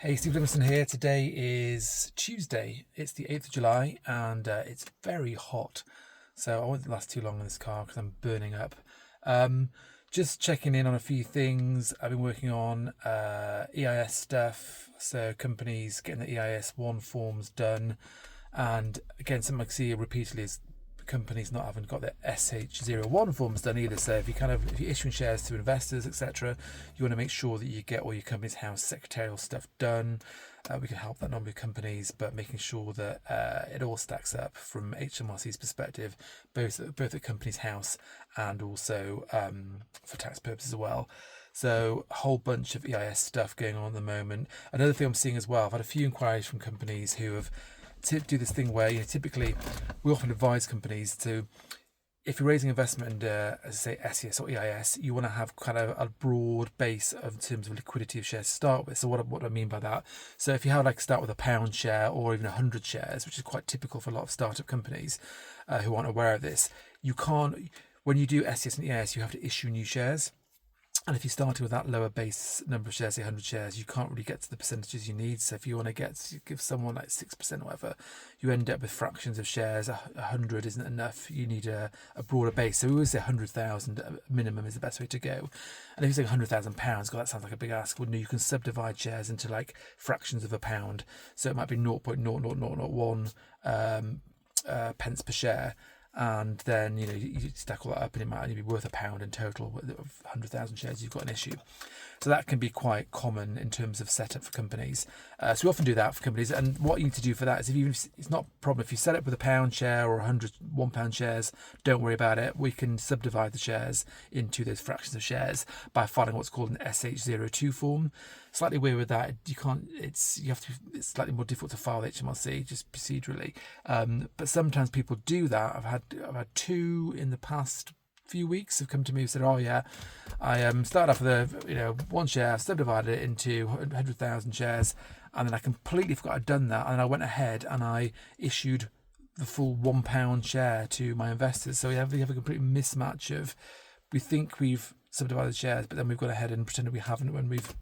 Hey, Steve Livingston here. Today is Tuesday. It's the 8th of July and it's very hot. So I won't last too long in this car because I'm burning up. Just checking in on a few things. I've been working on EIS stuff. So companies getting the EIS 1 forms done. And again, something I see repeatedly is companies not having got their SH01 forms done either. So if you're issuing shares to investors, etc., you want to make sure that you get all your company's house secretarial stuff done. We can help that number of companies, but making sure that it all stacks up from HMRC's perspective, both at company's house and also for tax purposes as well. So a whole bunch of EIS stuff going on at the moment. Another thing I'm seeing as well, I've had a few inquiries from companies who have to do this thing where, typically we often advise companies to, if you're raising investment under, as I say, SEIS or EIS, you want to have kind of a broad base in terms of liquidity of shares to start with. So what do I mean by that? So if you have start with £1 share or even 100 shares, which is quite typical for a lot of startup companies who aren't aware of this, you can't, when you do SEIS and EIS, you have to issue new shares. And if you started with that lower base number of shares, say 100 shares, you can't really get to the percentages you need. So if you want to give someone 6% or whatever, you end up with fractions of shares. 100 isn't enough. You need a broader base. So we always say 100,000 minimum is the best way to go. And if you say £100,000, God, that sounds like a big ask. Well, no, you can subdivide shares into fractions of a pound. So it might be 0.00001 pence per share. And then you stack all that up and it might only be worth £1 in total. Of 100,000 shares, you've got an issue. So that can be quite common in terms of setup for companies. So we often do that for companies. And what you need to do for that is, it's not a problem if you set up with £1 share or 100 £1 shares, don't worry about it. We can subdivide the shares into those fractions of shares by filing what's called an SH02 form. Slightly weird with that. It's slightly more difficult to file HMRC just procedurally. But sometimes people do that. I've had two in the past few weeks have come to me and said, oh yeah, I started off with 1 share, I've subdivided it into 100,000 shares, and then I completely forgot I'd done that, and then I went ahead and I issued the full £1 share to my investors. So we have a complete mismatch of, we think we've subdivided shares, but then we've gone ahead and pretended we haven't when we've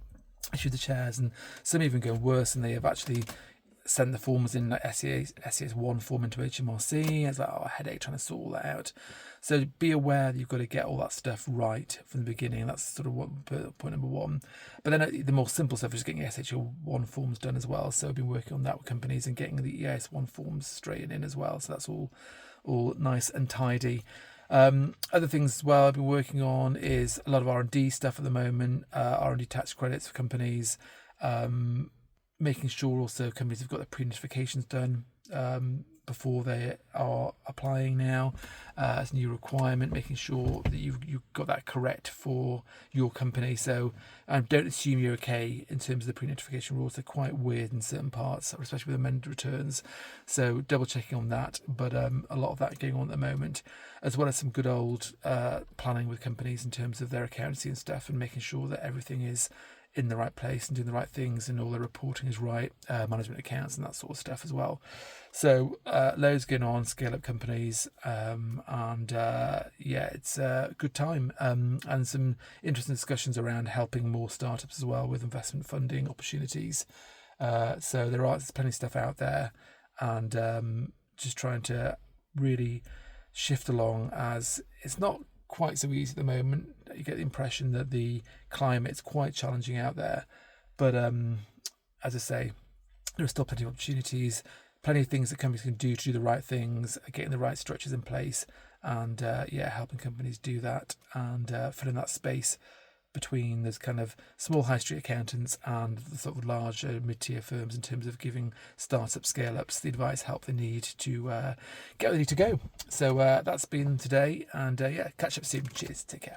issued the shares. And some even go worse, and they have actually sent the forms in SEIS 1 form into HMRC. It's a headache trying to sort all that out. So be aware that you've got to get all that stuff right from the beginning, and that's sort of point number one. But then the more simple stuff is getting SH 1 forms done as well. So I've been working on that with companies and getting the EIS 1 forms straightened in as well. So that's all nice and tidy. Other things as well I've been working on is a lot of R&D stuff at the moment, R&D tax credits for companies, making sure also companies have got their pre-notifications done before they are applying now as a new requirement, making sure that you've got that correct for your company. So don't assume you're okay in terms of the pre-notification rules. They're quite weird in certain parts, especially with amended returns. So double checking on that, but a lot of that going on at the moment, as well as some good old planning with companies in terms of their accountancy and stuff, and making sure that everything is in the right place and doing the right things and all the reporting is right, management accounts and that sort of stuff as well. So loads going on, scale up companies, it's a good time, and some interesting discussions around helping more startups as well with investment funding opportunities. So there's plenty of stuff out there, and just trying to really shift along, as it's not quite so easy at the moment. You get the impression that the climate's quite challenging out there, but as I say, there are still plenty of opportunities, plenty of things that companies can do to do the right things, getting the right structures in place, and helping companies do that, and filling that space between those kind of small high street accountants and the sort of larger mid-tier firms in terms of giving startup scale-ups the advice, help they need to get where they need to go. So that's been today, and catch up soon. Cheers, take care.